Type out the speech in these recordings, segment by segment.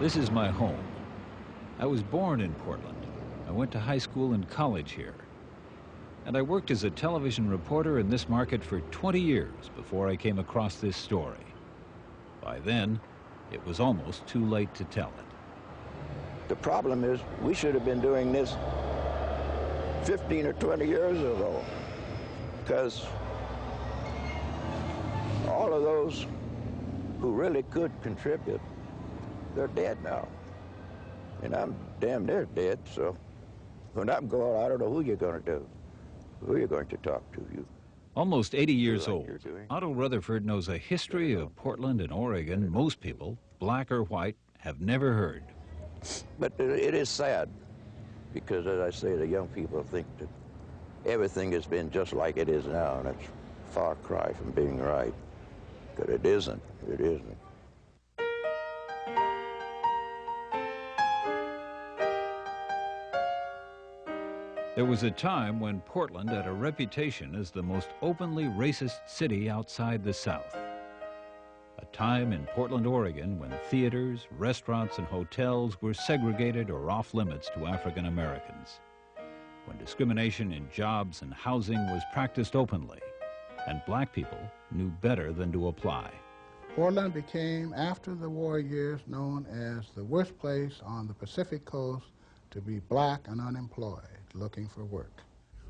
This is my home. I was born in Portland. I went to high school and college here. And I worked as a television reporter in this market for 20 years before I came across this story. By then, it was almost too late to tell it. The problem is we should have been doing this 15 or 20 years ago, because all of those who really could contribute, they're dead now. And I'm damn near dead, so when I'm going, I don't know who you're going to do, who you're going to talk to. You. Almost 80 years old, Otto Rutherford knows a history of Portland and Oregon most people, black or white, have never heard. But it is sad, because as I say, the young people think that everything has been just like it is now, and it's a far cry from being right. But it isn't. It isn't. There was a time when Portland had a reputation as the most openly racist city outside the South. A time in Portland, Oregon, when theaters, restaurants, and hotels were segregated or off-limits to African Americans. When discrimination in jobs and housing was practiced openly, and black people knew better than to apply. Portland became, after the war years, known as the worst place on the Pacific Coast to be black and unemployed, looking for work.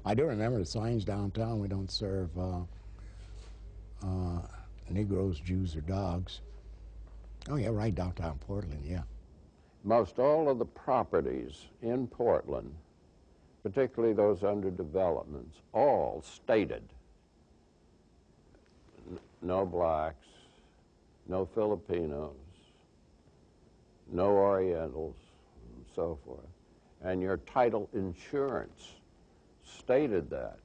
I do remember the signs downtown: we don't serve Negroes, Jews, or dogs. Oh yeah, right, downtown Portland, yeah. Most all of the properties in Portland, particularly those under developments, all stated no blacks, no Filipinos, no Orientals, and so forth. And your title insurance stated that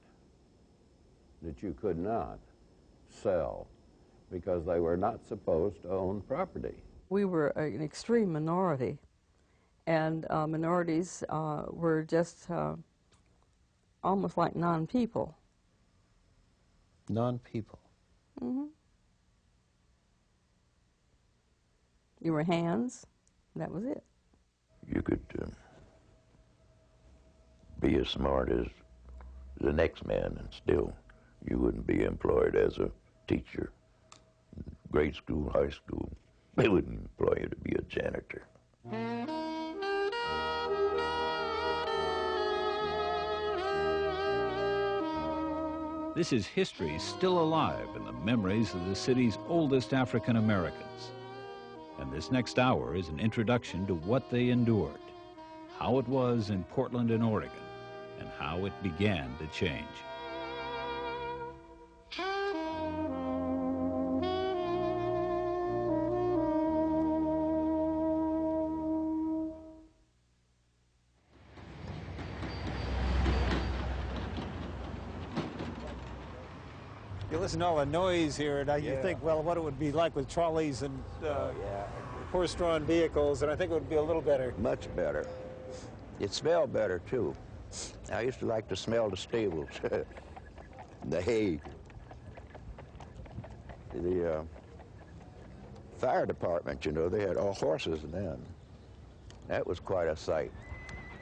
you could not sell because they were not supposed to own property. We were an extreme minority, and minorities were just almost like non-people. Non-people. Mm-hmm. You were hands, that was it. You could be as smart as the next man, and still you wouldn't be employed as a teacher. Grade school, high school, they wouldn't employ you to be a janitor. This is history still alive in the memories of the city's oldest African Americans. And this next hour is an introduction to what they endured, how it was in Portland and Oregon, and how it began to change. You listen to all the noise here, and you think, well, what it would be like with trolleys and horse-drawn vehicles, and I think it would be a little better. Much better. It smelled better, too. I used to like to smell the stables, the hay. The fire department, you know, they had all horses then. That was quite a sight.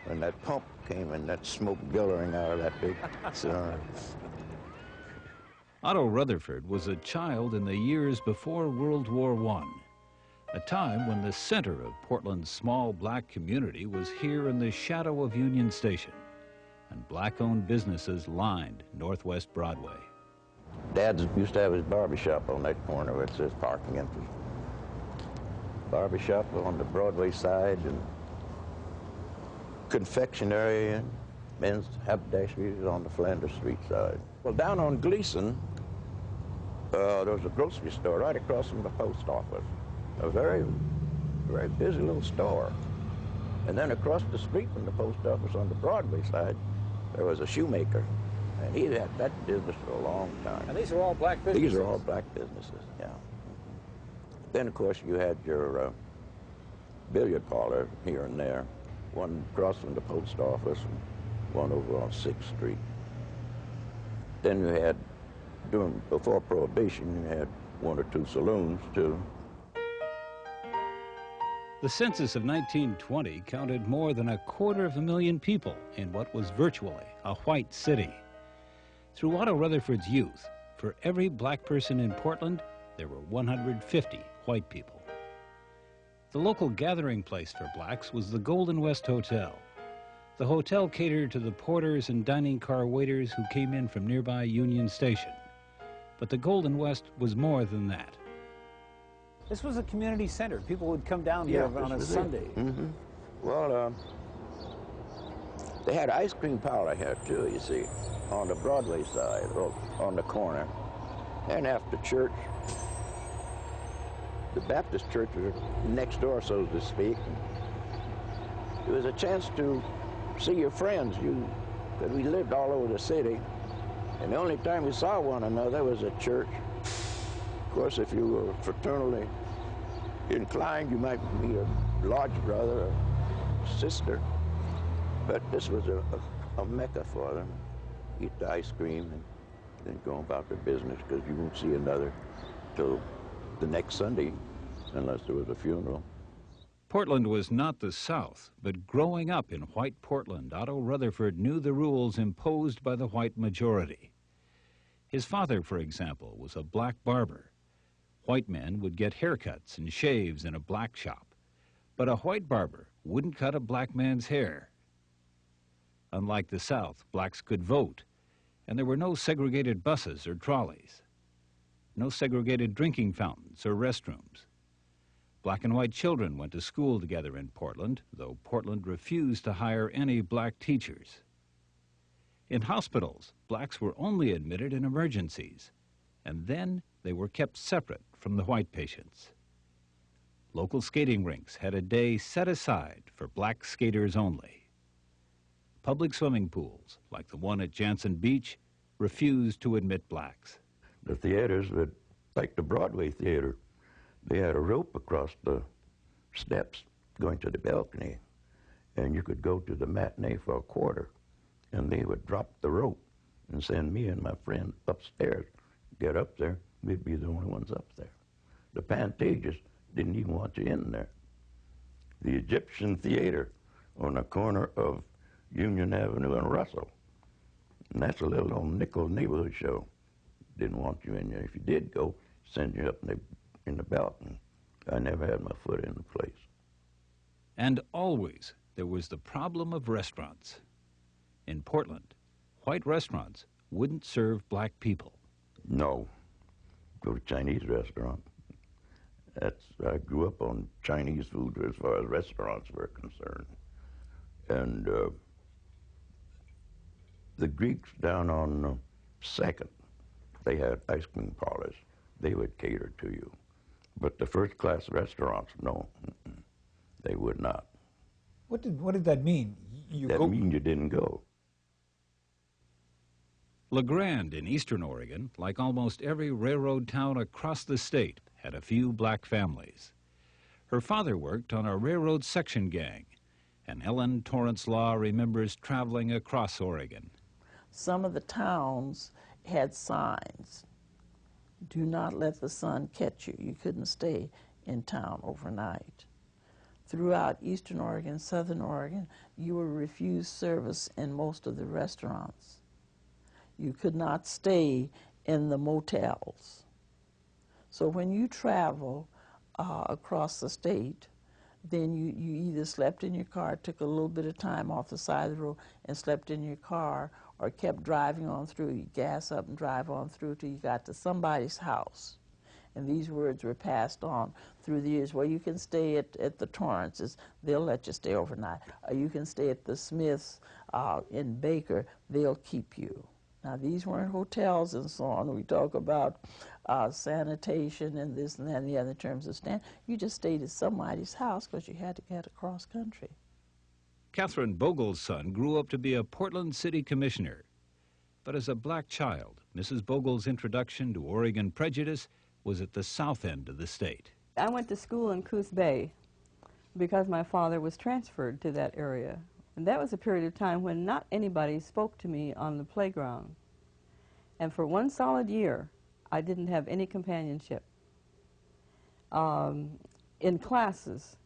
When that pump came and that smoke billowing out of that big cylinder. Otto Rutherford was a child in the years before World War I, a time when the center of Portland's small black community was here in the shadow of Union Station, and black-owned businesses lined Northwest Broadway. Dad used to have his barbershop on that corner where it says parking entrance. Barbershop on the Broadway side, and confectionery and men's haberdasheries on the Flanders Street side. Well, down on Gleason, there was a grocery store right across from the post office. A very, very busy little store. And then across the street from the post office on the Broadway side, there was a shoemaker. And he had that business for a long time. And these are all black businesses? These are all black businesses, yeah. Then, of course, you had your billiard parlor here and there. One across from the post office and one over on 6th Street. Then you had, before Prohibition, you had 1 or 2 saloons, too. The census of 1920 counted more than 250,000 people in what was virtually a white city. Through Otto Rutherford's youth, for every black person in Portland, there were 150 white people. The local gathering place for blacks was the Golden West Hotel. The hotel catered to the porters and dining car waiters who came in from nearby Union Station. But the Golden West was more than that. This was a community center. People would come down here on a Sunday. Mm-hmm. Well, they had ice cream parlor here too, you see, on the Broadway side, on the corner. And after church, the Baptist church was next door, so to speak. It was a chance to see your friends. Because we lived all over the city, and the only time we saw one another was at church. Of course, if you were fraternally inclined, you might meet a lodge brother or sister. But this was a mecca for them. Eat the ice cream and then go about their business, because you won't see another till the next Sunday, unless there was a funeral. Portland was not the South, but growing up in white Portland, Otto Rutherford knew the rules imposed by the white majority. His father, for example, was a black barber. White men would get haircuts and shaves in a black shop, but a white barber wouldn't cut a black man's hair. Unlike the South, blacks could vote, and there were no segregated buses or trolleys, no segregated drinking fountains or restrooms. Black and white children went to school together in Portland, though Portland refused to hire any black teachers. In hospitals, blacks were only admitted in emergencies, and then they were kept separate from the white patients. Local skating rinks had a day set aside for black skaters only. Public swimming pools, like the one at Jansen Beach, refused to admit blacks. The theaters, like the Broadway theater, they had a rope across the steps going to the balcony, and you could go to the matinee for a quarter, and they would drop the rope and send me and my friend upstairs. Get up there, we'd be the only ones up there. The Pantages didn't even want you in there. The Egyptian Theater on the corner of Union Avenue and Russell, and that's a little old nickel neighborhood show. Didn't want you in there. If you did go, send you up in the balcony. I never had my foot in the place. And always there was the problem of restaurants. In Portland, white restaurants wouldn't serve black people. No. Go to Chinese restaurant. I grew up on Chinese food as far as restaurants were concerned. And the Greeks down on 2nd, they had ice cream parlors. They would cater to you. But the first-class restaurants, no, they would not. What did that mean? That mean you didn't go. LeGrand in eastern Oregon, like almost every railroad town across the state, had a few black families. Her father worked on a railroad section gang, and Ellen Torrance Law remembers traveling across Oregon. Some of the towns had signs. Do not let the sun catch you. You couldn't stay in town overnight. Throughout eastern Oregon, southern Oregon, you were refused service in most of the restaurants. You could not stay in the motels. So when you travel across the state, then you either slept in your car, took a little bit of time off the side of the road and slept in your car, or kept driving on through. You gas up and drive on through till you got to somebody's house. And these words were passed on through the years. Well, you can stay at the Torrances. They'll let you stay overnight. Or you can stay at the Smiths in Baker. They'll keep you. Now, these weren't hotels and so on. We talk about sanitation and this and that and the other terms of stand. You just stayed at somebody's house because you had to get across country. Catherine Bogle's son grew up to be a Portland City Commissioner. But as a black child, Mrs. Bogle's introduction to Oregon prejudice was at the south end of the state. I went to school in Coos Bay because my father was transferred to that area. And that was a period of time when not anybody spoke to me on the playground. And for one solid year, I didn't have any companionship. In classes,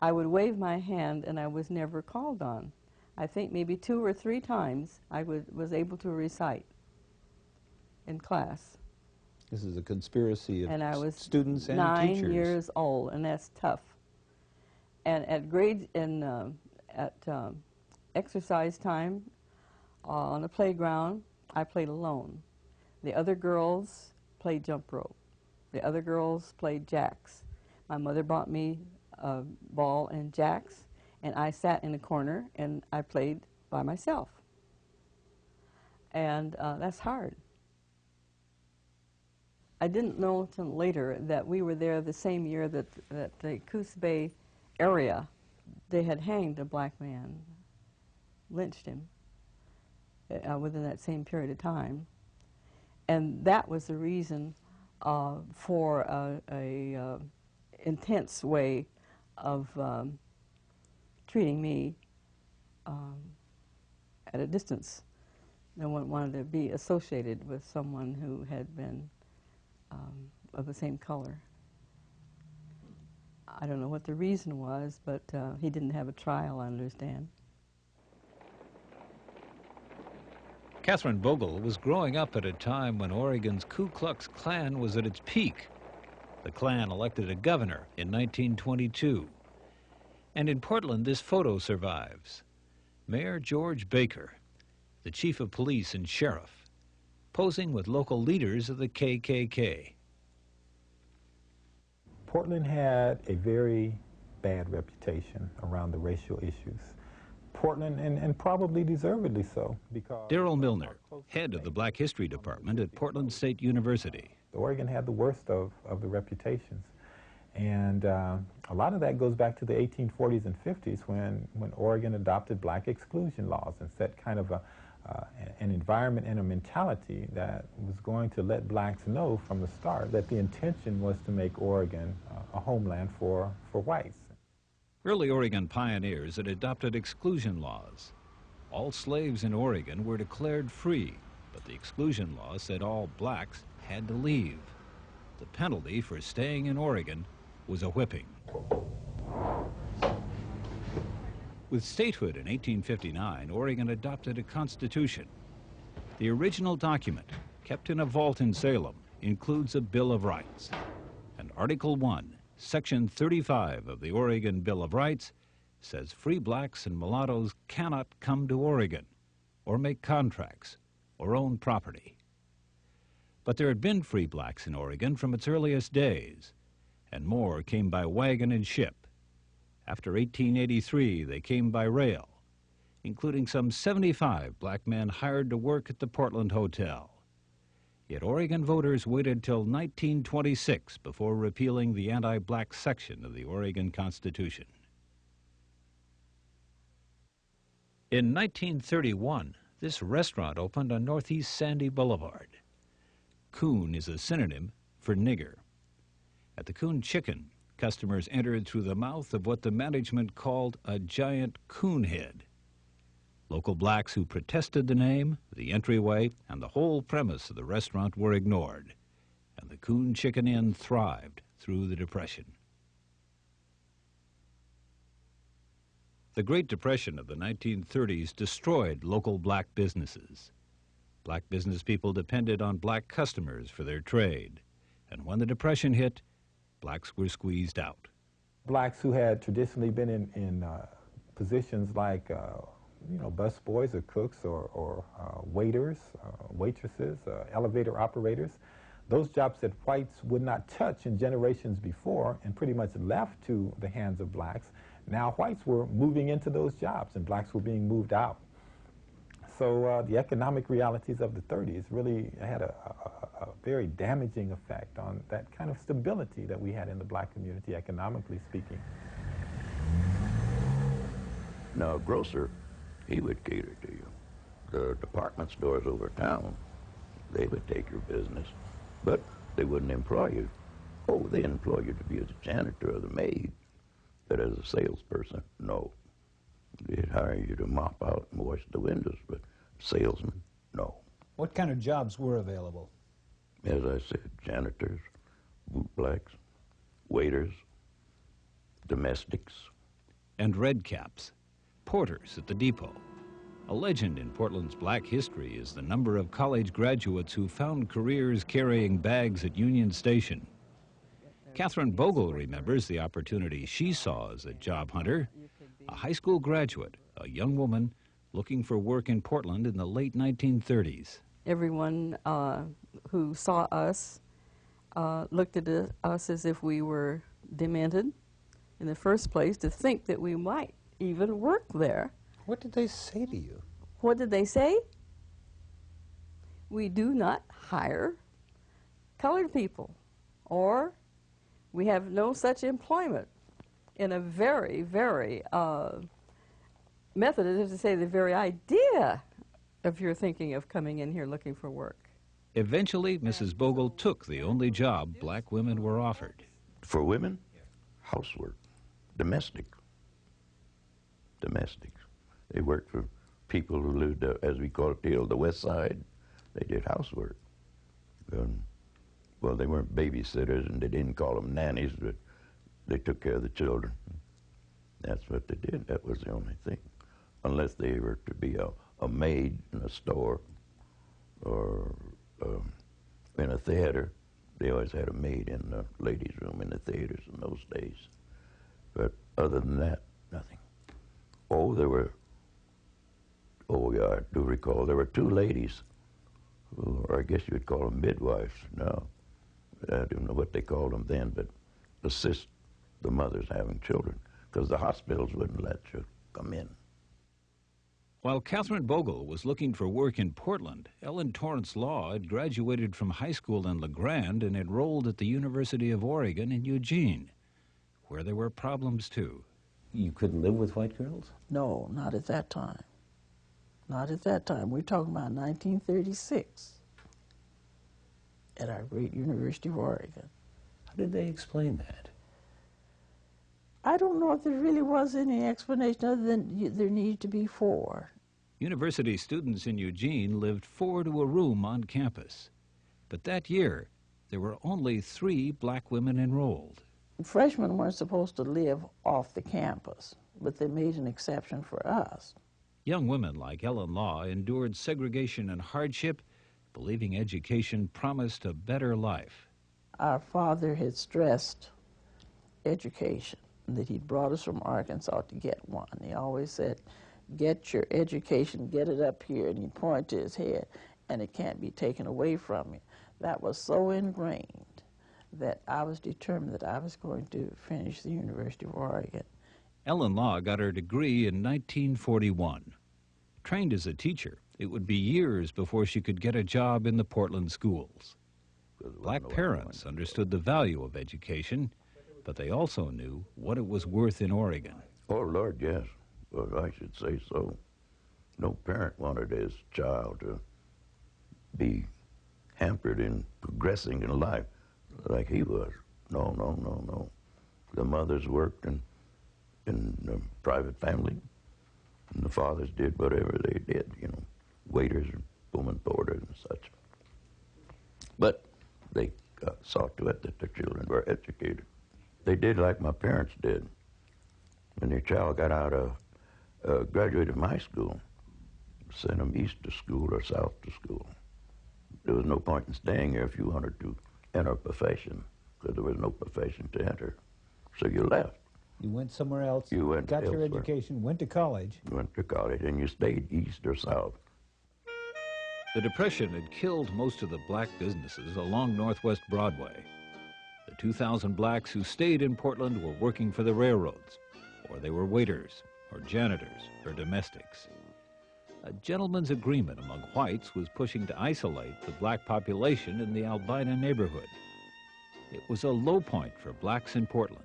I would wave my hand and I was never called on. I think maybe 2 or 3 times I was able to recite in class. This is a conspiracy of And I was students and 9 teachers. years old, and that's tough. And at exercise time on the playground, I played alone. The other girls played jump rope. The other girls played jacks. My mother bought me a ball and jacks, and I sat in a corner and I played by myself. And that's hard. I didn't know until later that we were there the same year that the Coos Bay area, they had hanged a black man, lynched him within that same period of time. And that was the reason for a intense way of treating me at a distance. No one wanted to be associated with someone who had been of the same color. I don't know what the reason was, but he didn't have a trial, I understand. Catherine Bogle was growing up at a time when Oregon's Ku Klux Klan was at its peak. The Klan elected a governor in 1922. And in Portland, this photo survives. Mayor George Baker, the chief of police and sheriff, posing with local leaders of the KKK. Portland had a very bad reputation around the racial issues. Portland, and probably deservedly so, because... Darrell Milner, head of the Black History Department at Portland State University. Oregon had the worst of the reputations. And a lot of that goes back to the 1840s and 50s when Oregon adopted black exclusion laws and set kind of an environment and a mentality that was going to let blacks know from the start that the intention was to make Oregon a homeland for whites. Early Oregon pioneers had adopted exclusion laws. All slaves in Oregon were declared free, but the exclusion law said all blacks had to leave. The penalty for staying in Oregon was a whipping. With statehood in 1859, Oregon adopted a constitution. The original document, kept in a vault in Salem, includes a Bill of Rights. And Article 1, Section 35 of the Oregon Bill of Rights says free blacks and mulattoes cannot come to Oregon or make contracts or own property. But there had been free blacks in Oregon from its earliest days, and more came by wagon and ship. After 1883, they came by rail, including some 75 black men hired to work at the Portland Hotel. Yet Oregon voters waited till 1926 before repealing the anti-black section of the Oregon Constitution. In 1931, this restaurant opened on Northeast Sandy Boulevard. Coon is a synonym for nigger. At the Coon Chicken, customers entered through the mouth of what the management called a giant coon head. Local blacks who protested the name, the entryway, and the whole premise of the restaurant were ignored, and the Coon Chicken Inn thrived through the Depression. The Great Depression of the 1930s destroyed local black businesses. Black business people depended on black customers for their trade, and when the Depression hit, blacks were squeezed out. Blacks who had traditionally been in positions like busboys or cooks or waiters, waitresses, elevator operators, those jobs that whites would not touch in generations before and pretty much left to the hands of blacks, now whites were moving into those jobs and blacks were being moved out. So the economic realities of the 30s really had a very damaging effect on that kind of stability that we had in the black community, economically speaking. Now, a grocer, he would cater to you. The department stores over town, they would take your business, but they wouldn't employ you. Oh, they employ you to be the janitor or the maid, but as a salesperson, no. They'd hire you to mop out and wash the windows, but salesman, no. What kind of jobs were available? As I said, janitors, bootblacks, waiters, domestics, and redcaps, porters at the depot. A legend in Portland's black history is the number of college graduates who found careers carrying bags at Union Station. Catherine Bogle remembers the opportunity she saw as a job hunter, a high school graduate, a young woman looking for work in Portland in the late 1930s. Everyone who saw us looked at us as if we were demented in the first place, to think that we might even work there. What did they say to you? What did they say? We do not hire colored people, or we have no such employment. In a very, very method is to say the very idea of your thinking of coming in here looking for work. Eventually, Mrs. Bogle took the only job black women were offered. For women, housework, domestic. They worked for people who lived, as we call it, the West Side. They did housework. Well, they weren't babysitters, and they didn't call them nannies, but they took care of the children. That's what they did. That was the only thing. Unless they were to be a maid in a store or in a theater. They always had a maid in the ladies' room in the theaters in those days. But other than that, nothing. Oh, yeah, I do recall, there were two ladies, or I guess you would call them midwives now. I don't know what they called them then, but assist the mothers having children, because the hospitals wouldn't let you come in. While Catherine Bogle was looking for work in Portland, Ellen Torrance Law had graduated from high school in La Grande and enrolled at the University of Oregon in Eugene, where there were problems too. You couldn't live with white girls? No, not at that time. Not at that time. We're talking about 1936 at our great University of Oregon. How did they explain that? I don't know if there really was any explanation other than there needed to be 4. University students in Eugene lived 4 to a room on campus. But that year, there were only 3 black women enrolled. Freshmen weren't supposed to live off the campus, but they made an exception for us. Young women like Ellen Law endured segregation and hardship, believing education promised a better life. Our father had stressed education, that he'd brought us from Arkansas to get one. He always said, get your education, get it up here, and he'd point to his head, and it can't be taken away from you. That was so ingrained that I was determined that I was going to finish the University of Oregon. Ellen Law got her degree in 1941. Trained as a teacher, it would be years before she could get a job in the Portland schools. Black parents understood the value of education, but they also knew what it was worth in Oregon. Oh, Lord, yes. Well, I should say so. No parent wanted his child to be hampered in progressing in life like he was. No, no, no, no. The mothers worked in a private family, and the fathers did whatever they did, you know, waiters and woman porters and such. But they saw to it that their children were educated. They did like my parents did. When their child got out of, graduated from high school, sent them east to school or south to school. There was no point in staying here if you wanted to enter a profession, because there was no profession to enter. So you left. You went somewhere else, You went got your elsewhere. education, went to college. You went to college, and you stayed east or south. The Depression had killed most of the black businesses along Northwest Broadway. The 2,000 blacks who stayed in Portland were working for the railroads, or they were waiters, or janitors, or domestics. A gentleman's agreement among whites was pushing to isolate the black population in the Albina neighborhood. It was a low point for blacks in Portland.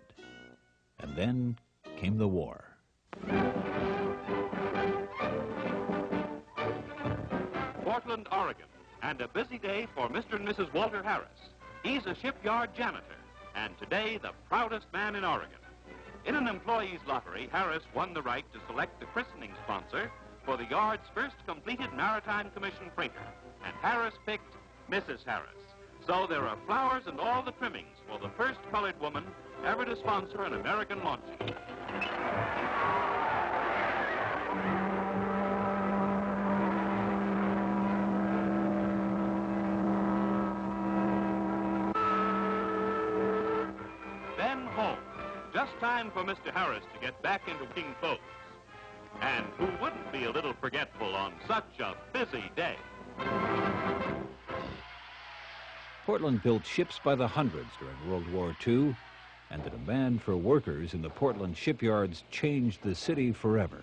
And then came the war. Portland, Oregon, and a busy day for Mr. and Mrs. Walter Harris. He's a shipyard janitor, and today the proudest man in Oregon. In an employees' lottery, Harris won the right to select the christening sponsor for the yard's first completed Maritime Commission freighter, and Harris picked Mrs. Harris. So there are flowers and all the trimmings for the first colored woman ever to sponsor an American launching. just time for Mr. Harris to get back into working clothes. And who wouldn't be a little forgetful on such a busy day? Portland built ships by the hundreds during World War II, and the demand for workers in the Portland shipyards changed the city forever.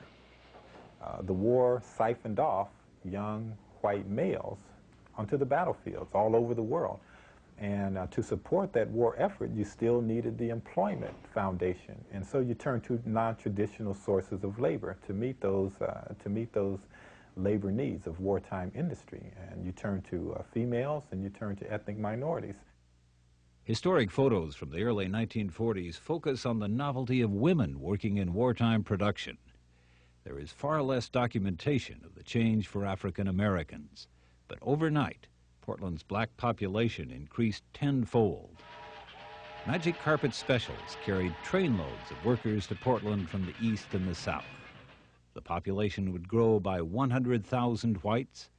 The war siphoned off young white males onto the battlefields all over the world. And to support that war effort, you still needed the employment foundation. And so you turned to non-traditional sources of labor to meet those labor needs of wartime industry. And you turn to females and you turn to ethnic minorities. Historic photos from the early 1940s focus on the novelty of women working in wartime production. There is far less documentation of the change for African Americans, but overnight, Portland's black population increased tenfold. Magic Carpet Specials carried trainloads of workers to Portland from the east and the south. The population would grow by 100,000 whites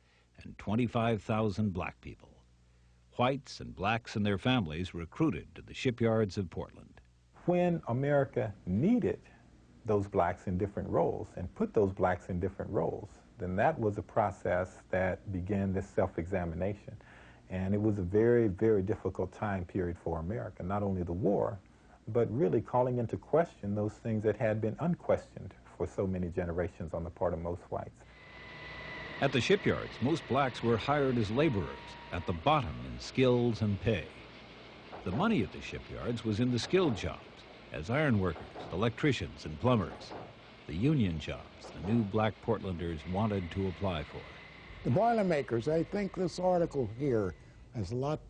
and 25,000 black people. Whites and blacks and their families recruited to the shipyards of Portland. When America needed those blacks in different roles and put those blacks in different roles, then that was a process that began this self-examination. And it was a very, very difficult time period for America, not only the war, but really calling into question those things that had been unquestioned for so many generations on the part of most whites. At the shipyards, most blacks were hired as laborers, at the bottom in skills and pay. The money at the shipyards was in the skilled jobs, as iron workers, electricians, and plumbers. The union jobs the new black Portlanders wanted to apply for. The Boilermakers, I think this article here has a lot,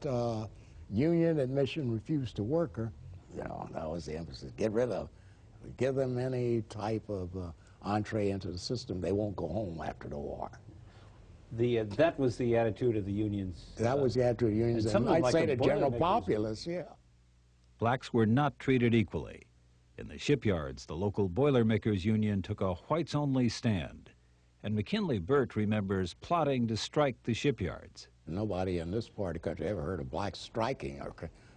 union admission refused to worker. You know, that was the emphasis. Get rid of, give them any type of entree into the system, they won't go home after the war. That was the attitude of the unions. That was the attitude of the unions, and I'd say the general populace, yeah. Blacks were not treated equally. In the shipyards, the local Boilermakers Union took a whites-only stand, and McKinley Burt remembers plotting to strike the shipyards. Nobody in this part of the country ever heard of blacks striking,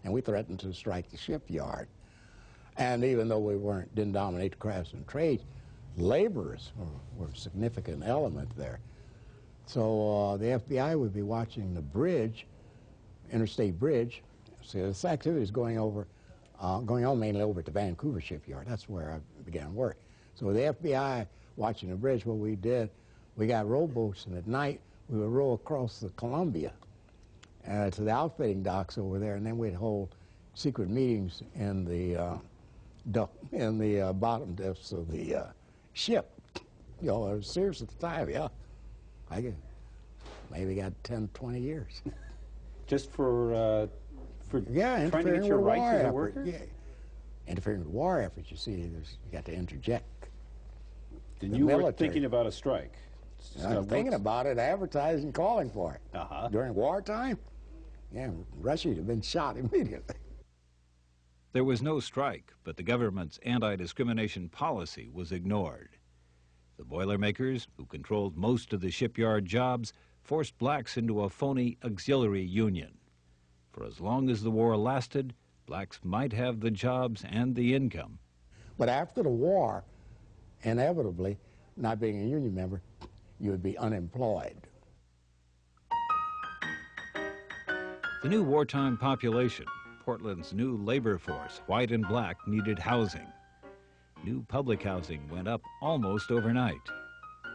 and we threatened to strike the shipyard. And even though we didn't dominate the crafts and trades, laborers were a significant element there. So the FBI would be watching the bridge, interstate bridge. See, this activity is going on mainly over at the Vancouver shipyard. That's where I began work. So the FBI watching the bridge, what we did, we got rowboats, and at night we would row across the Columbia to the outfitting docks over there, and then we'd hold secret meetings in the bottom depths of the ship. You know, it was serious at the time, yeah. I maybe got 10, 20 years. Just for yeah, trying to get your rights as a worker? Yeah. Interfering with war efforts, you see, you got to interject. And you were thinking about a strike? I was thinking about it, advertising, calling for it. During wartime, yeah, Russia would have been shot immediately. There was no strike, but the government's anti-discrimination policy was ignored. The Boilermakers, who controlled most of the shipyard jobs, forced blacks into a phony auxiliary union. For as long as the war lasted, blacks might have the jobs and the income. But after the war, inevitably, not being a union member, you would be unemployed. The new wartime population, Portland's new labor force, white and black, needed housing. New public housing went up almost overnight.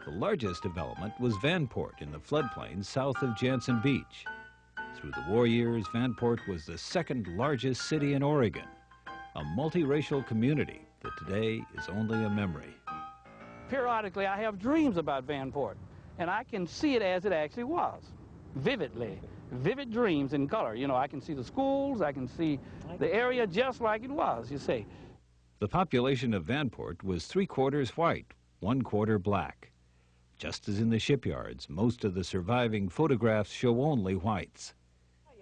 The largest development was Vanport in the floodplain south of Jansen Beach. Through the war years, Vanport was the second largest city in Oregon, a multiracial community that today is only a memory. Periodically, I have dreams about Vanport, and I can see it as it actually was, vividly. Vivid dreams in color. You know, I can see the schools, I can see the area just like it was, you see. The population of Vanport was 3/4 white, 1/4 black. Just as in the shipyards, most of the surviving photographs show only whites.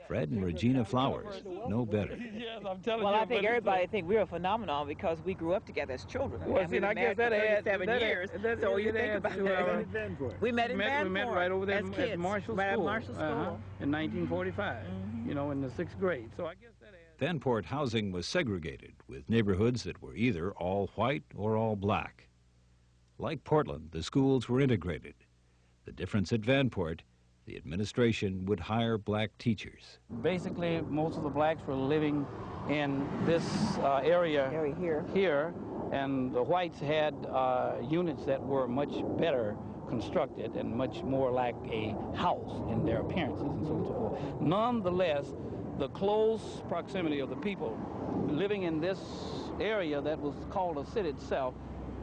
Fred and Regina Flowers know better. Yes, I'm telling well, you. I think everybody think we're a phenomenon because we grew up together as children. Well, see, I guess that had 7 years. So you think about that. We met in Vanport. We met right over there at Marshall School. Right at Marshall School. In 1945, you know, in the 6th grade. So I guess that had Vanport housing was segregated, with neighborhoods that were either all white or all black. Like Portland, the schools were integrated. The difference at Vanport, the administration would hire black teachers. Basically, most of the blacks were living in this area here, and the whites had units that were much better constructed and much more like a house in their appearances and so on and so forth. Nonetheless, the close proximity of the people living in this area that was called a city itself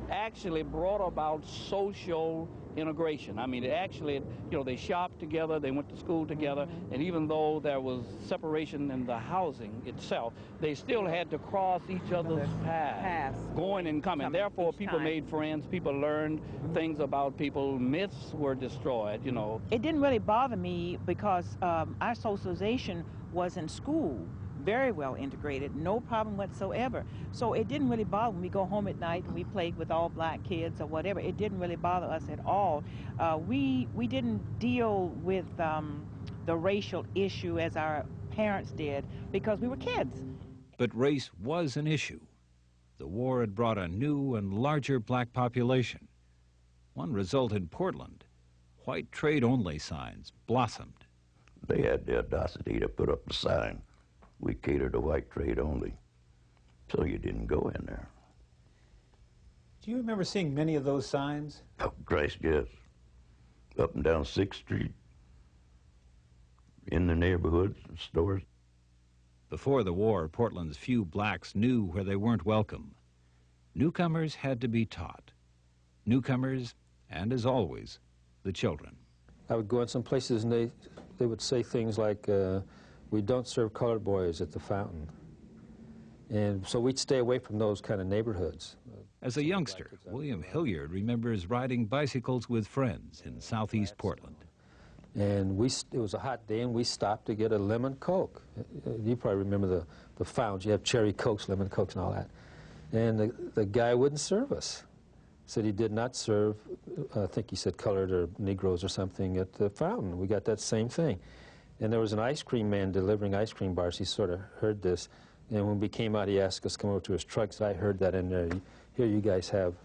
actually brought about social integration. I mean, it actually, they shopped together, they went to school together, and even though there was separation in the housing itself, they still had to cross each other's paths, going and coming. Therefore, people made friends, people learned things about people, myths were destroyed, It didn't really bother me because our socialization was in school. Very well integrated, no problem whatsoever. So it didn't really bother when we go home at night and we played with all black kids or whatever. It didn't really bother us at all. We didn't deal with the racial issue as our parents did because we were kids. But race was an issue. The war had brought a new and larger black population. One result in Portland, white trade-only signs blossomed. They had the audacity to put up a sign, "We cater to white trade only," so you didn't go in there. Do you remember seeing many of those signs? Oh, Christ, yes. Up and down 6th Street, in the neighborhoods and stores. Before the war, Portland's few blacks knew where they weren't welcome. Newcomers had to be taught. Newcomers, and as always, the children. I would go in some places and they would say things like, "We don't serve colored boys at the fountain." And so we'd stay away from those kind of neighborhoods. As a youngster, William Hilliard remembers riding bicycles with friends in southeast Portland. And it was a hot day, and we stopped to get a lemon Coke. You probably remember the fountains. You have cherry Cokes, lemon Cokes, and all that. And the guy wouldn't serve us. Said he did not serve, I think he said colored or Negroes or something at the fountain. We got that same thing. And there was an ice cream man delivering ice cream bars. He sort of heard this. And when we came out, he asked us to come over to his truck. So I heard that in there. Here, you guys have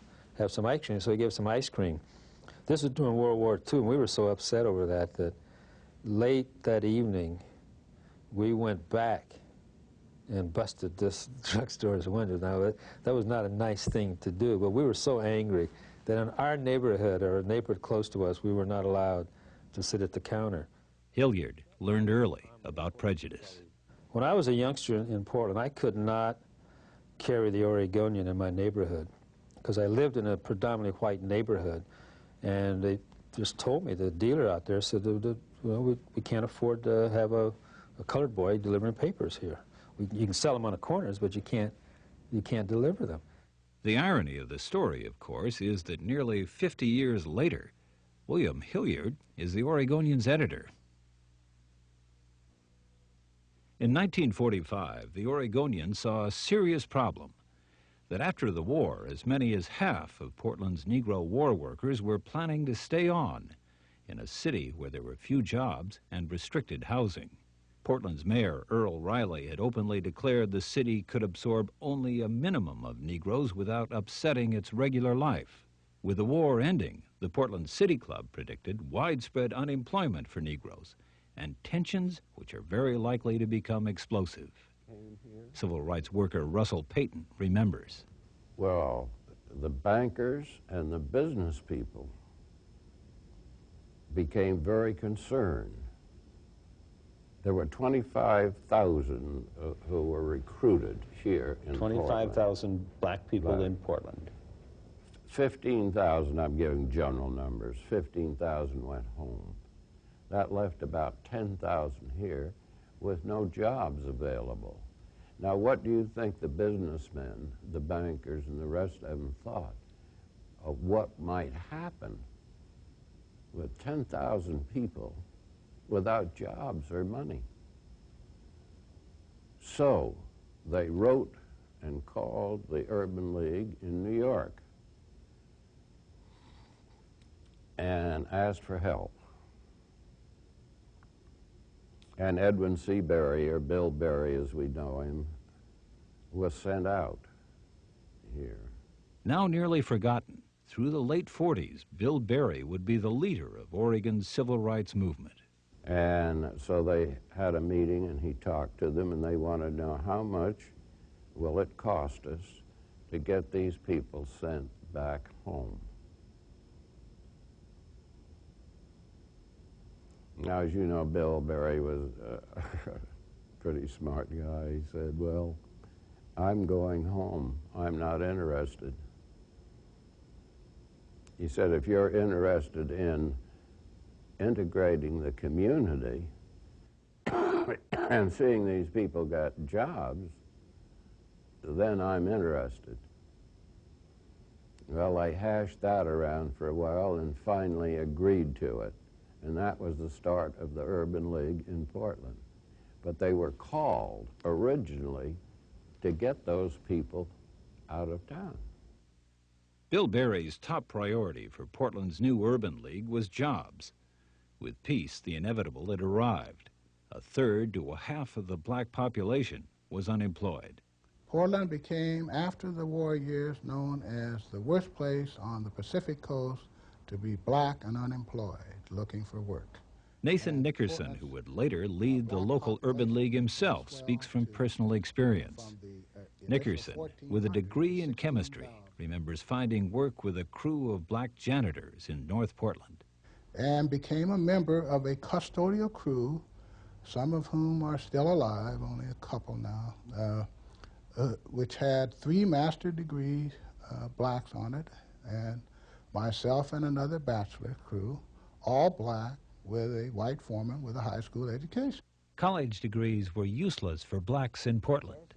some ice cream. So he gave us some ice cream. This was during World War II, and we were so upset over that late that evening, we went back and busted this drugstore's window. Now, that was not a nice thing to do, but we were so angry that in our neighborhood, or a neighborhood close to us, we were not allowed to sit at the counter. Hilliard learned early about prejudice. When I was a youngster in Portland, I could not carry the Oregonian in my neighborhood because I lived in a predominantly white neighborhood, and they just told me, the dealer out there said, well, we can't afford to have a colored boy delivering papers here. You can sell them on the corners, but you can't deliver them. The irony of the story, of course, is that nearly 50 years later, William Hilliard is the Oregonian's editor. In 1945, the Oregonian saw a serious problem, that after the war, as many as half of Portland's Negro war workers were planning to stay on in a city where there were few jobs and restricted housing. Portland's mayor, Earl Riley, had openly declared the city could absorb only a minimum of Negroes without upsetting its regular life. With the war ending, the Portland City Club predicted widespread unemployment for Negroes and tensions which are very likely to become explosive. Civil rights worker Russell Payton remembers. Well, the bankers and the business people became very concerned. There were 25,000 who were recruited here in 25,000 black people in Portland. 15,000, I'm giving general numbers, 15,000 went home. That left about 10,000 here with no jobs available. Now, what do you think the businessmen, the bankers, and the rest of them thought of what might happen with 10,000 people without jobs or money? So they wrote and called the Urban League in New York and asked for help. And Edwin C. Berry, or Bill Berry as we know him, was sent out here. Now nearly forgotten, through the late 40s, Bill Berry would be the leader of Oregon's civil rights movement. And so they had a meeting and he talked to them and they wanted to know how much will it cost us to get these people sent back home. Now, as you know, Bill Berry was a pretty smart guy. He said, well, I'm going home. I'm not interested. He said, if you're interested in integrating the community and seeing these people get jobs, then I'm interested. Well, they hashed that around for a while and finally agreed to it. And that was the start of the Urban League in Portland. But they were called originally to get those people out of town. Bill Berry's top priority for Portland's new Urban League was jobs. With peace, the inevitable had arrived. A third to a half of the black population was unemployed. Portland became, after the war years, known as the worst place on the Pacific Coast to be black and unemployed, looking for work. Nathan Nickerson, who would later lead the local Urban League himself, speaks from personal experience. Nickerson, with a degree in chemistry, remembers finding work with a crew of black janitors in North Portland. And became a member of a custodial crew, some of whom are still alive, only a couple now, which had 3 master degrees, blacks on it, and myself and another bachelor crew, all black, with a white foreman with a high school education. College degrees were useless for blacks in Portland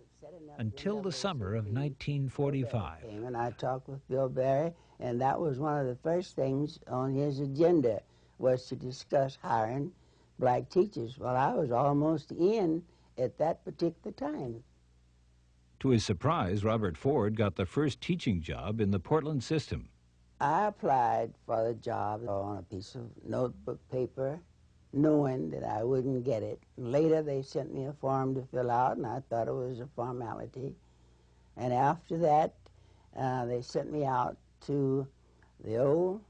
until the summer of 1945. And I talked with Bill Berry, and that was one of the first things on his agenda, was to discuss hiring black teachers. Well, I was almost in at that particular time. To his surprise, Robert Ford got the first teaching job in the Portland system. I applied for the job on a piece of notebook paper, knowing that I wouldn't get it. And later they sent me a form to fill out, and I thought it was a formality. And after that, they sent me out to the old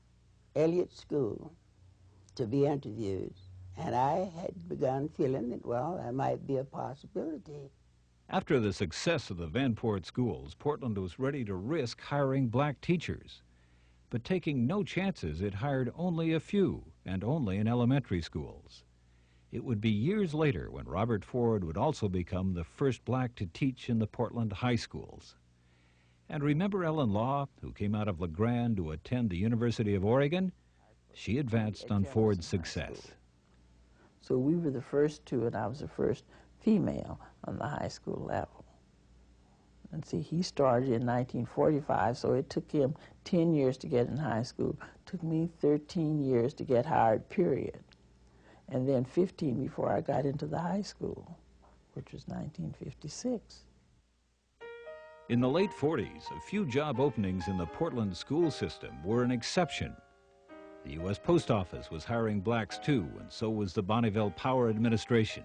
Elliott School to be interviewed. And I had begun feeling that, well, that might be a possibility. After the success of the Vanport schools, Portland was ready to risk hiring black teachers. But taking no chances, it hired only a few, and only in elementary schools. It would be years later when Robert Ford would also become the first black to teach in the Portland high schools. And remember Ellen Law, who came out of LeGrand to attend the University of Oregon? She advanced on Ford's success. So we were the first 2, and I was the first female on the high school level. And see, he started in 1945, so it took him 10 years to get in high school. It took me 13 years to get hired, period. And then 15 before I got into the high school, which was 1956. In the late 40s, a few job openings in the Portland school system were an exception. The U.S. Post Office was hiring blacks too, and so was the Bonneville Power Administration.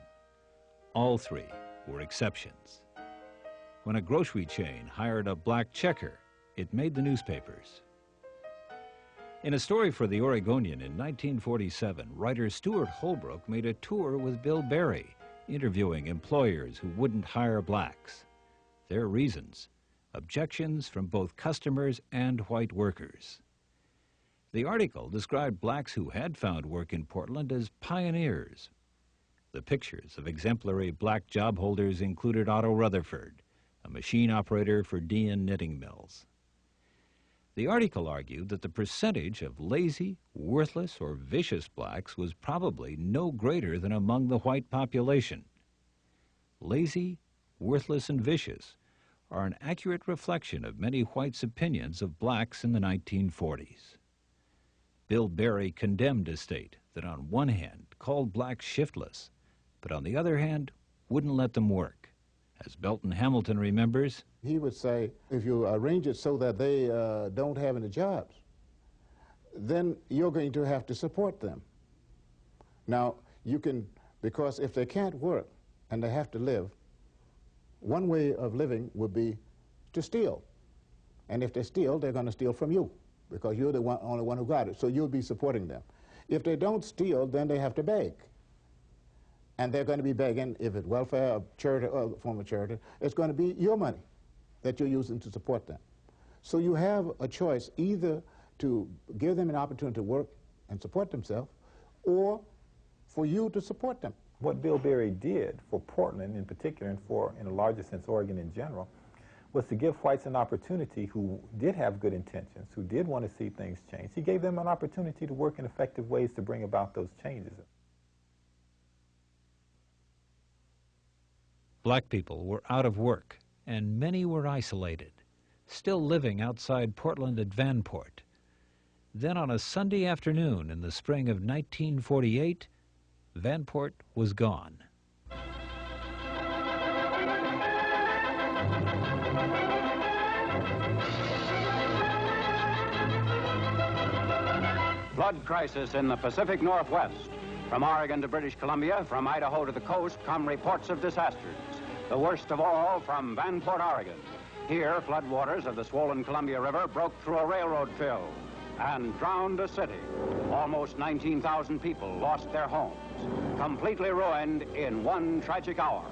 All 3 were exceptions. When a grocery chain hired a black checker, it made the newspapers. In a story for the Oregonian in 1947, writer Stuart Holbrook made a tour with Bill Berry, interviewing employers who wouldn't hire blacks. Their reasons: objections from both customers and white workers. The article described blacks who had found work in Portland as pioneers. The pictures of exemplary black job holders included Otto Rutherford, a machine operator for Dean knitting mills. The article argued that the percentage of lazy, worthless, or vicious blacks was probably no greater than among the white population. Lazy, worthless, and vicious are an accurate reflection of many whites' opinions of blacks in the 1940s. Bill Berry condemned a state that on one hand called blacks shiftless, but on the other hand wouldn't let them work. As Belton Hamilton remembers, he would say, if you arrange it so that they don't have any jobs, then you're going to have to support them. Now, you can Because if they can't work and they have to live, one way of living would be to steal. And if they steal, they're going to steal from you because you're the only one who got it, so you'll be supporting them. If they don't steal, then they have to beg. And they're going to be begging, if it's welfare, charity, or form of charity, it's going to be your money that you're using to support them. So you have a choice either to give them an opportunity to work and support themselves, or for you to support them. What Bill Berry did for Portland in particular, and for, in a larger sense, Oregon in general, was to give whites an opportunity who did have good intentions, who did want to see things change. He gave them an opportunity to work in effective ways to bring about those changes. Black people were out of work, and many were isolated, still living outside Portland at Vanport. Then on a Sunday afternoon in the spring of 1948, Vanport was gone. Flood crisis in the Pacific Northwest. From Oregon to British Columbia, from Idaho to the coast, come reports of disasters. The worst of all from Vanport, Oregon. Here, floodwaters of the swollen Columbia River broke through a railroad fill and drowned a city. Almost 19,000 people lost their homes, completely ruined in one tragic hour.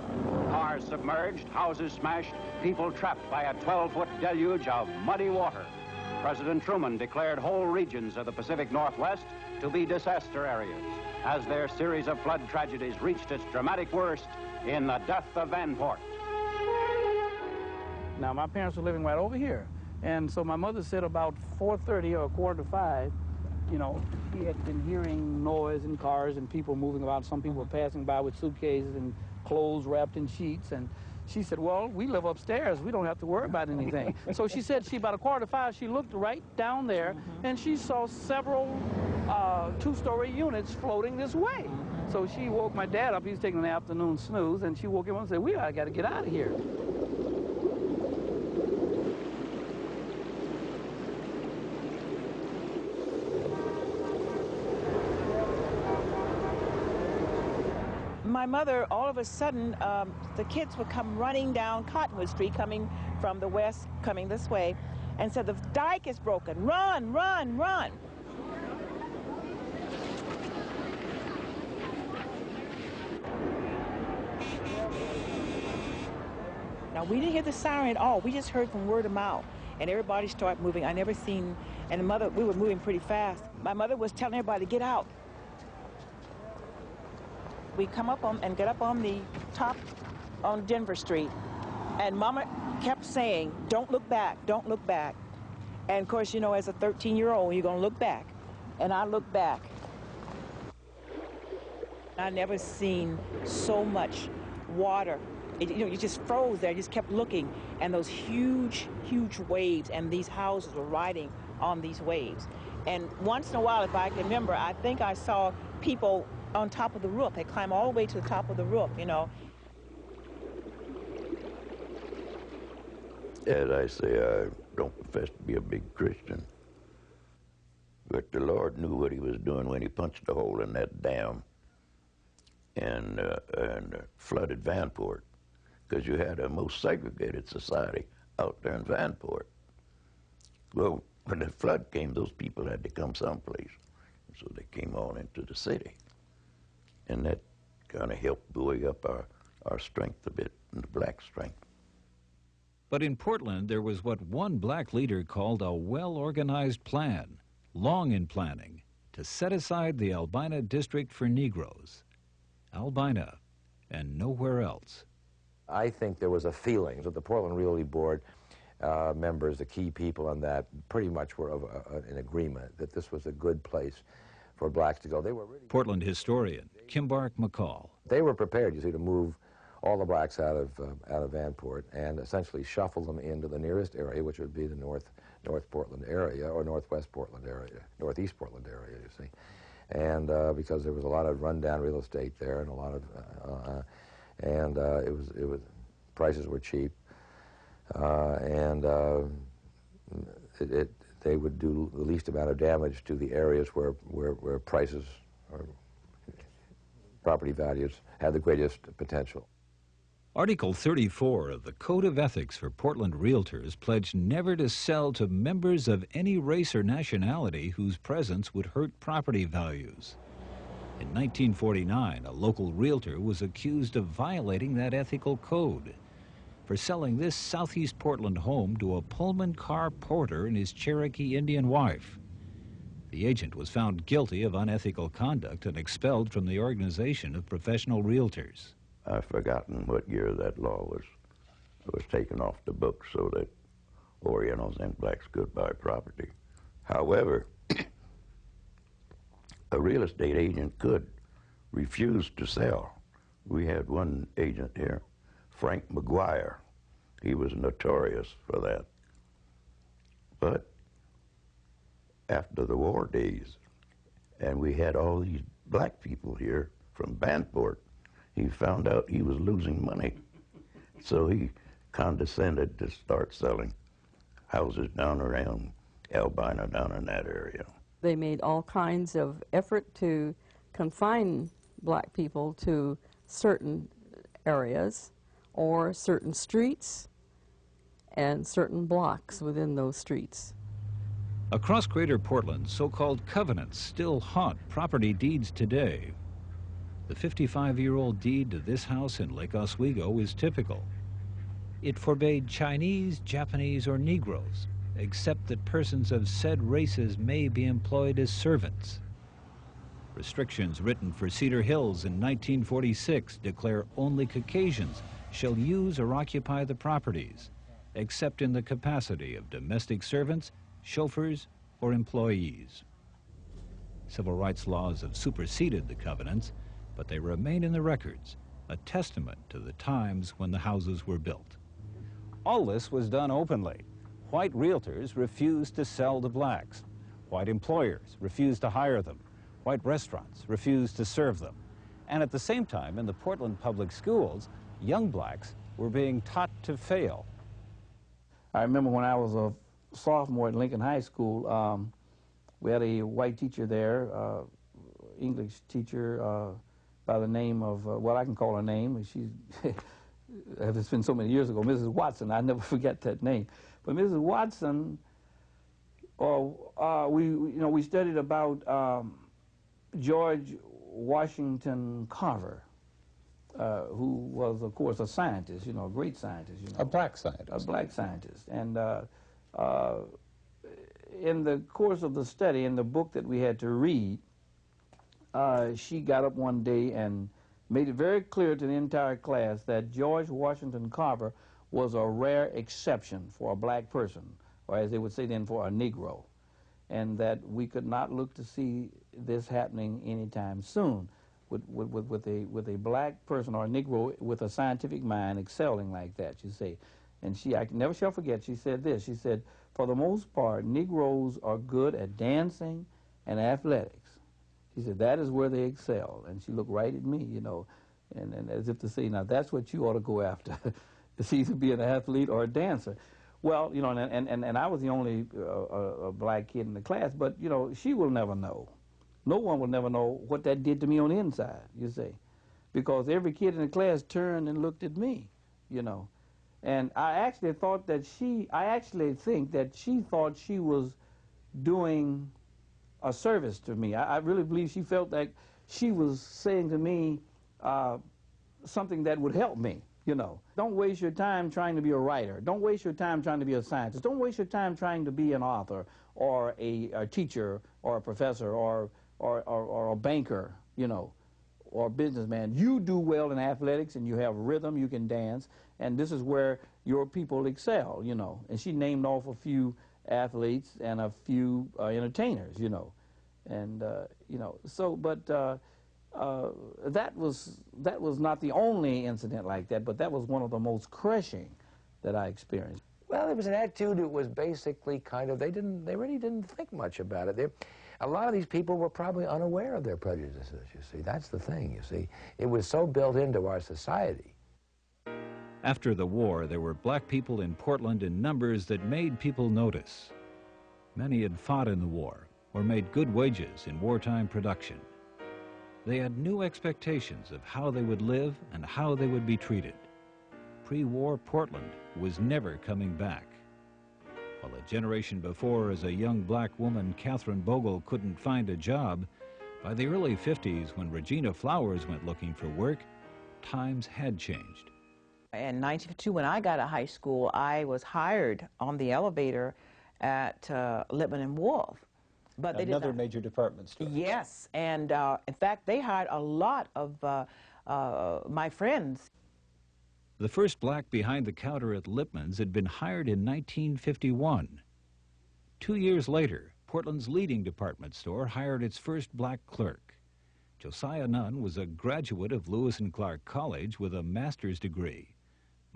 Cars submerged, houses smashed, people trapped by a 12-foot deluge of muddy water. President Truman declared whole regions of the Pacific Northwest to be disaster areas as their series of flood tragedies reached its dramatic worst in the death of Vanport. Now, my parents were living right over here. And so my mother said about 4:30 or 4:45, you know, he had been hearing noise and cars and people moving about. Some people were passing by with suitcases and clothes wrapped in sheets. And she said, well, we live upstairs. We don't have to worry about anything. So she said, about 4:45, she looked right down there, and she saw several two-story units floating this way. So she woke my dad up. He was taking an afternoon snooze, and she woke him up and said, we got to get out of here. My mother, all of a sudden, the kids would come running down Cottonwood Street, coming from the west, coming this way, and said, the dike is broken. Run, run, run. Now, we didn't hear the siren at all. We just heard from word of mouth, and everybody started moving. I never seen, and we were moving pretty fast. My mother was telling everybody to get out. We come up on and get up on the top on Denver Street, and Mama kept saying, don't look back, don't look back. And of course, you know, as a 13-year-old, you're gonna look back. And I looked back. I never seen so much water. You know, you just froze there, just kept looking, and those huge, huge waves, and these houses were riding on these waves. And once in a while, if I can remember, I think I saw people on top of the roof. They climb all the way to the top of the roof, you know. As I say, I don't profess to be a big Christian, but the Lord knew what he was doing when he punched a hole in that dam and flooded Vanport, because you had a most segregated society out there in Vanport. Well, when the flood came, those people had to come someplace, so they came on into the city. And that kind of helped buoy up our strength a bit, and the black strength. But in Portland, there was what one black leader called a well-organized plan, long in planning, to set aside the Albina district for Negroes. Albina, and nowhere else. I think there was a feeling that the Portland Realty Board members, the key people on that, pretty much were in agreement that this was a good place for blacks to go. They were really Portland historian Kimbark McCall. They were prepared, you see, to move all the blacks out of Vanport and essentially shuffle them into the nearest area, which would be the North Portland area or Northwest Portland area, Northeast Portland area, you see. And because there was a lot of rundown real estate there and a lot of, it was prices were cheap, they would do the least amount of damage to the areas where prices property values had the greatest potential. Article 34 of the Code of Ethics for Portland Realtors pledged never to sell to members of any race or nationality whose presence would hurt property values. In 1949, a local realtor was accused of violating that ethical code for selling this southeast Portland home to a Pullman car porter and his Cherokee Indian wife. The agent was found guilty of unethical conduct and expelled from the Organization of Professional Realtors. I've forgotten what year that law was taken off the books so that Orientals and blacks could buy property. However, a real estate agent could refuse to sell. We had one agent here, Frank McGuire. He was notorious for that. But after the war days, and we had all these black people here from Vanport, he found out he was losing money. So he condescended to start selling houses down around Albina, down in that area. They made all kinds of effort to confine black people to certain areas or certain streets and certain blocks within those streets. Across Greater Portland, so-called covenants still haunt property deeds today. The 55-year-old deed to this house in Lake Oswego is typical. It forbade Chinese, Japanese, or Negroes, except that persons of said races may be employed as servants. Restrictions written for Cedar Hills in 1946 declare only Caucasians shall use or occupy the properties, except in the capacity of domestic servants, chauffeurs, or employees. Civil rights laws have superseded the covenants, but they remain in the records, a testament to the times when the houses were built. All this was done openly. White realtors refused to sell to blacks. White employers refused to hire them. White restaurants refused to serve them. And at the same time, in the Portland public schools, young blacks were being taught to fail. I remember when I was a sophomore at Lincoln High School, we had a white teacher there, English teacher by the name of, well, I can call her name. She's, it's been so many years ago, Mrs. Watson. I never forget that name. But Mrs. Watson, we studied about George Washington Carver, who was, of course, a scientist, a great scientist. A black scientist. A black scientist. And in the course of the study, in the book that we had to read, she got up one day and made it very clear to the entire class that George Washington Carver was a rare exception for a black person, or as they would say then, for a Negro, and that we could not look to see this happening anytime soon with a black person or a Negro with a scientific mind excelling like that, you see. And I never shall forget, she said this, she said, for the most part, Negroes are good at dancing and athletics. She said, that is where they excel. And she looked right at me, and as if to say, now that's what you ought to go after. It's either be an athlete or a dancer. Well, and I was the only black kid in the class, but, she will never know. No one will never know what that did to me on the inside, you see, because every kid in the class turned and looked at me, And I actually think that she thought she was doing a service to me. I really believe she felt like she was saying to me something that would help me, Don't waste your time trying to be a writer. Don't waste your time trying to be a scientist. Don't waste your time trying to be an author or a teacher or a professor or a banker, or a businessman. You do well in athletics and you have rhythm, you can dance, and this is where your people excel, And she named off a few athletes and a few entertainers, And, but that was not the only incident like that, but that was one of the most crushing that I experienced. Well, it was an attitude that was basically kind of, they really didn't think much about it. A lot of these people were probably unaware of their prejudices, you see. That's the thing, you see. It was so built into our society. After the war, there were black people in Portland in numbers that made people notice. Many had fought in the war or made good wages in wartime production. They had new expectations of how they would live and how they would be treated. Pre-war Portland was never coming back. While a generation before, as a young black woman, Catherine Bogle couldn't find a job, by the early 50s, when Regina Flowers went looking for work, times had changed. In 1952, when I got to high school, I was hired on the elevator at Lippman and Wolf. But another major department store. Yes, and in fact, they hired a lot of my friends. The first black behind the counter at Lippman's had been hired in 1951. 2 years later, Portland's leading department store hired its first black clerk. Josiah Nunn was a graduate of Lewis and Clark College with a master's degree.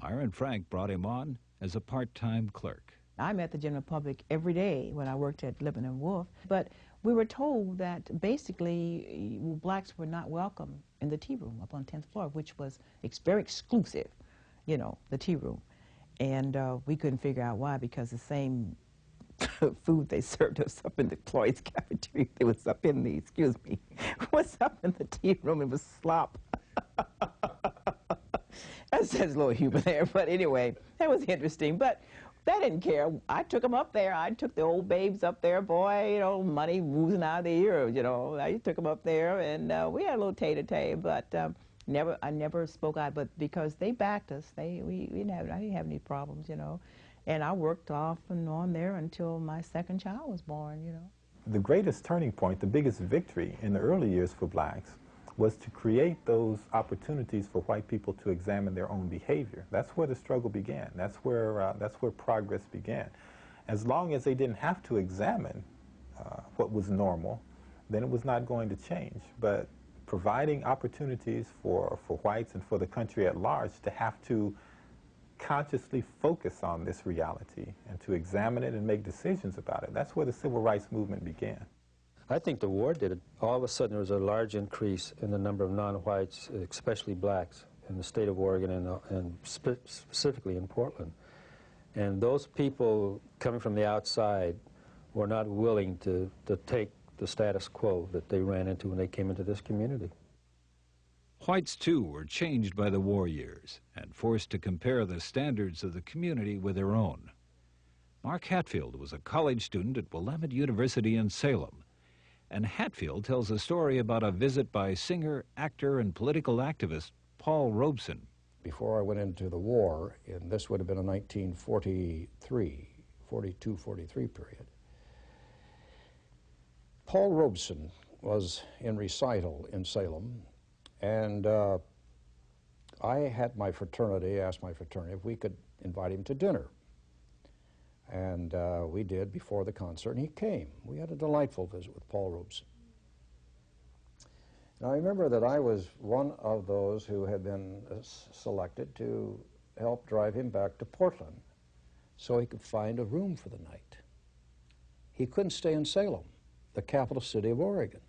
Myron Frank brought him on as a part-time clerk. I met the general public every day when I worked at Lippman and Wolf, but we were told that basically blacks were not welcome in the tea room up on 10th floor, which was very exclusive, you know, the tea room. And we couldn't figure out why, because the same food they served us up in the employees' cafeteria, it was up in the, excuse me, what's up in the tea room, it was slop. That's a little humor there, but anyway, that was interesting. But they didn't care. I took them up there. I took the old babes up there, boy, you know, money oozing out of the ear, you know. I took them up there, and we had a little tete-a-tete, but I never spoke out, but because they backed us, I didn't have any problems, you know. And I worked off and on there until my second child was born, you know. The greatest turning point, the biggest victory in the early years for blacks was to create those opportunities for white people to examine their own behavior. That's where the struggle began. That's where progress began. As long as they didn't have to examine what was normal, then it was not going to change. But providing opportunities for whites and for the country at large to have to consciously focus on this reality and to examine it and make decisions about it, that's where the civil rights movement began. I think the war did it. All of a sudden, there was a large increase in the number of non-whites, especially blacks, in the state of Oregon and specifically in Portland. And those people coming from the outside were not willing to take the status quo that they ran into when they came into this community. Whites, too, were changed by the war years and forced to compare the standards of the community with their own. Mark Hatfield was a college student at Willamette University in Salem. And Hatfield tells a story about a visit by singer, actor, and political activist Paul Robeson. Before I went into the war, and this would have been a 1942-43 period, Paul Robeson was in recital in Salem, and I had my fraternity, asked my fraternity if we could invite him to dinner. And we did before the concert, and he came. We had a delightful visit with Paul Robeson. And I remember that I was one of those who had been selected to help drive him back to Portland so he could find a room for the night. He couldn't stay in Salem, the capital city of Oregon.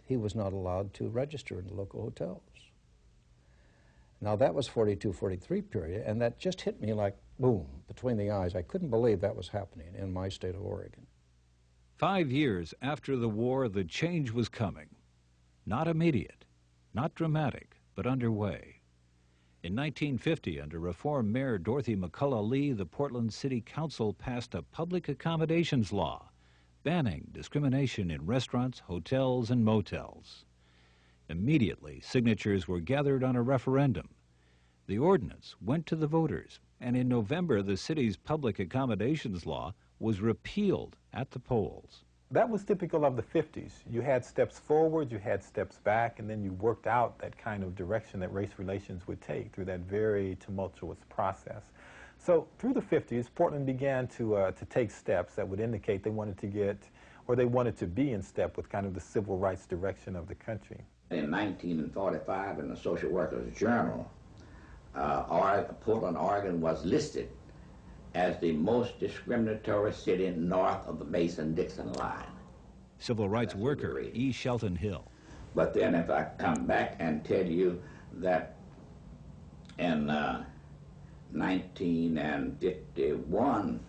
He was not allowed to register in the local hotels. Now, that was 42-43 period, and that just hit me like, boom, between the eyes. I couldn't believe that was happening in my state of Oregon. 5 years after the war, the change was coming. Not immediate, not dramatic, but underway. In 1950, under Reform Mayor Dorothy McCullough Lee, the Portland City Council passed a public accommodations law banning discrimination in restaurants, hotels, and motels. Immediately, signatures were gathered on a referendum. The ordinance went to the voters, and in November, the city's public accommodations law was repealed at the polls. That was typical of the 50s. You had steps forward, you had steps back, and then you worked out that kind of direction that race relations would take through that very tumultuous process. So through the 50s, Portland began to take steps that would indicate they wanted to get, or they wanted to be in step with kind of the civil rights direction of the country. In 1945, in the Social Workers' Journal, Portland, Oregon was listed as the most discriminatory city north of the Mason-Dixon line. Civil rights worker E. Shelton Hill. But then if I come back and tell you that in 1951,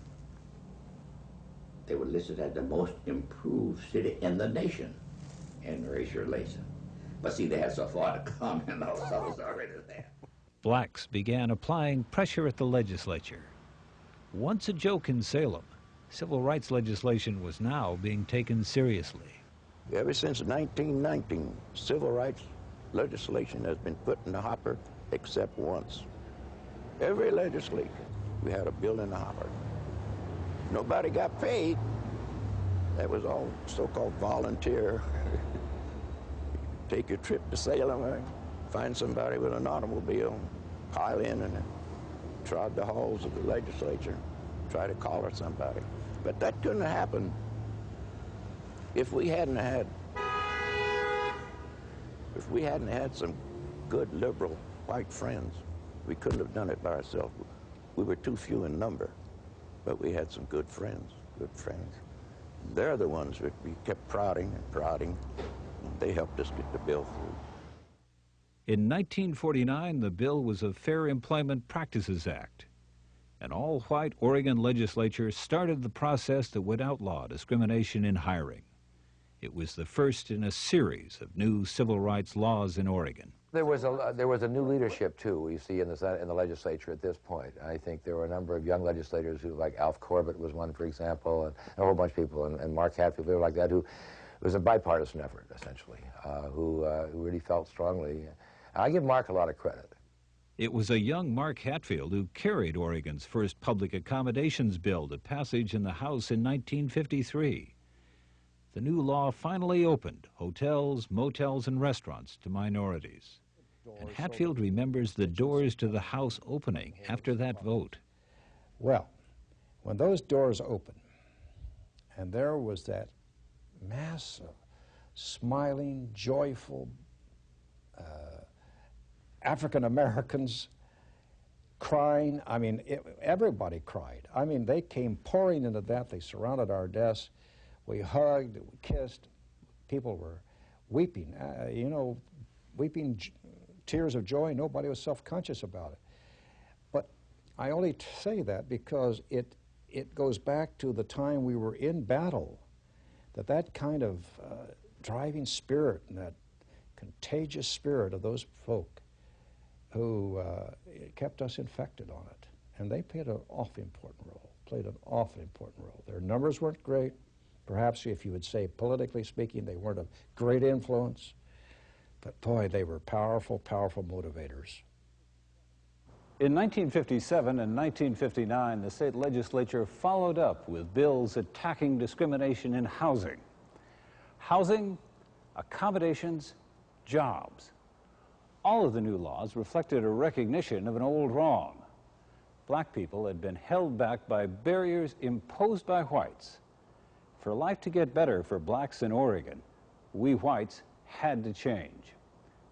they were listed as the most improved city in the nation. and raise your relation. But see, they had so far to come, and those was already there. Blacks began applying pressure at the legislature. Once a joke in Salem, civil rights legislation was now being taken seriously. Ever since 1919, civil rights legislation has been put in the hopper except once. Every legislature, we had a bill in the hopper. Nobody got paid. That was all so-called volunteer. Take your trip to Salem, find somebody with an automobile, pile in and trod the halls of the legislature, try to collar somebody. But that couldn't have happened if we hadn't had some good liberal white friends. We couldn't have done it by ourselves. We were too few in number, but we had some good friends, They're the ones that we kept prodding and prodding, and they helped us get the bill through. In 1949, the bill was a Fair Employment Practices Act. An all-white Oregon legislature started the process that would outlaw discrimination in hiring. It was the first in a series of new civil rights laws in Oregon. There was a new leadership, too, you see, in the legislature at this point. I think there were a number of young legislators who, like Alf Corbett was one, for example, and a whole bunch of people, and Mark Hatfield, they were like that, who it was a bipartisan effort, essentially, who really felt strongly. I give Mark a lot of credit. It was a young Mark Hatfield who carried Oregon's first public accommodations bill to passage in the House in 1953. The new law finally opened hotels, motels, and restaurants to minorities. And Hatfield remembers the doors to the House opening after that vote. Well, when those doors opened, and there was that mass of smiling, joyful African Americans crying, I mean, everybody cried. I mean, they came pouring into that. They surrounded our desk. We hugged, we kissed. People were weeping, weeping tears of joy. Nobody was self-conscious about it. But I only say that because it goes back to the time we were in battle, that kind of driving spirit and that contagious spirit of those folk who kept us infected on it. And they played an awfully important role, Their numbers weren't great. Perhaps if you would say, politically speaking, they weren't of great influence. But boy, they were powerful, powerful motivators. In 1957 and 1959, the state legislature followed up with bills attacking discrimination in housing. Housing, accommodations, jobs. All of the new laws reflected a recognition of an old wrong. Black people had been held back by barriers imposed by whites. For life to get better for blacks in Oregon, we whites had to change.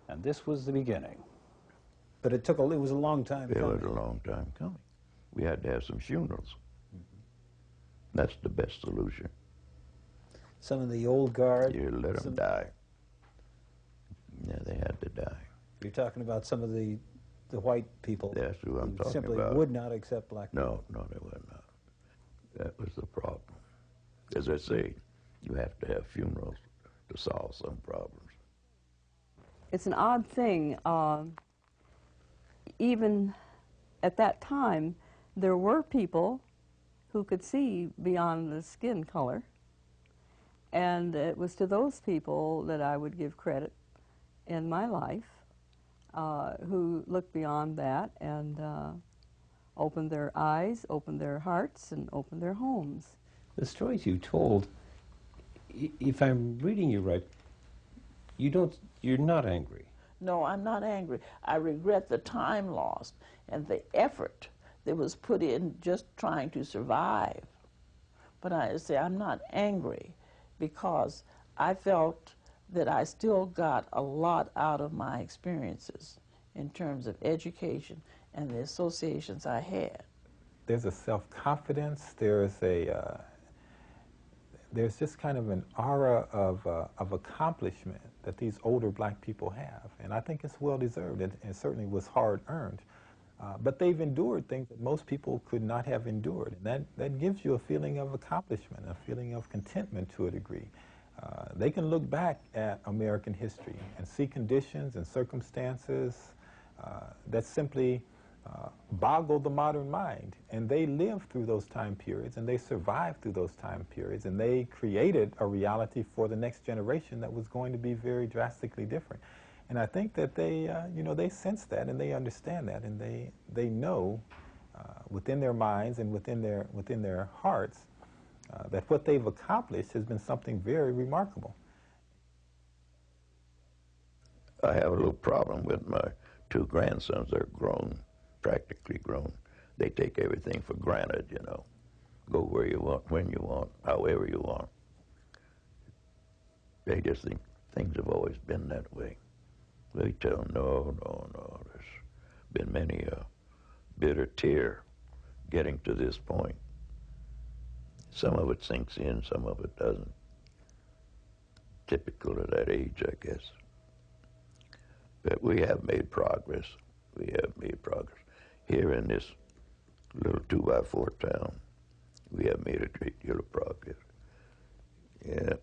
And this was the beginning. But it was a long time coming. It was a long time coming. We had to have some funerals. That's the best solution. Some of the old guard. You let them die. Yeah, they had to die. You're talking about some of the white people. That's who I'm talking simply about. Would not accept black people. No, they would not. That was the problem. As I say, you have to have funerals to solve some problems. It's an odd thing. Even at that time, there were people who could see beyond the skin color. And it was to those people that I would give credit in my life, who looked beyond that and opened their eyes, opened their hearts, and opened their homes. The stories you told, if I'm reading you right, you're not angry. No, I'm not angry. I regret the time lost and the effort that was put in just trying to survive. But I say I'm not angry because I felt that I still got a lot out of my experiences in terms of education and the associations I had. There's a self-confidence, there's just kind of an aura of accomplishment that these older black people have. And I think it's well-deserved and certainly was hard-earned. But they've endured things that most people could not have endured. And that gives you a feeling of accomplishment, a feeling of contentment to a degree. they can look back at American history and see conditions and circumstances that simply boggle the modern mind. And they lived through those time periods, and they survived through those time periods, and they created a reality for the next generation that was going to be very drastically different. And I think that they, you know, they sense that and they understand that, and they know within their minds and within their hearts that what they've accomplished has been something very remarkable. I have a little problem with my two grandsons. They're grown, practically grown. They take everything for granted, you know. Go where you want, when you want, however you want. They just think things have always been that way. They tell them, no, no, no. There's been many a bitter tear getting to this point. Some of it sinks in, some of it doesn't. Typical of that age, I guess. But we have made progress. We have made progress. Here in this little 2x4 town, we have made a great deal of progress. Yeah.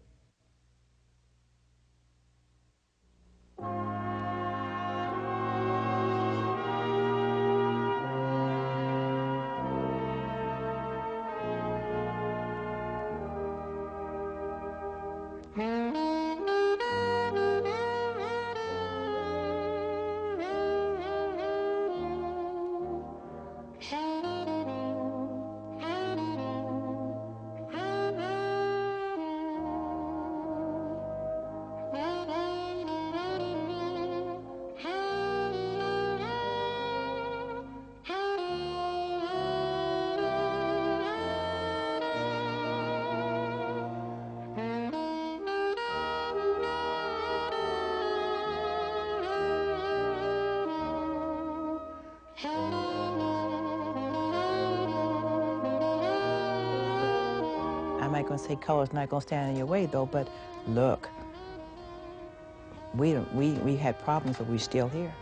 I'm not going to say color's not going to stand in your way, though, but look, we had problems, but we're still here.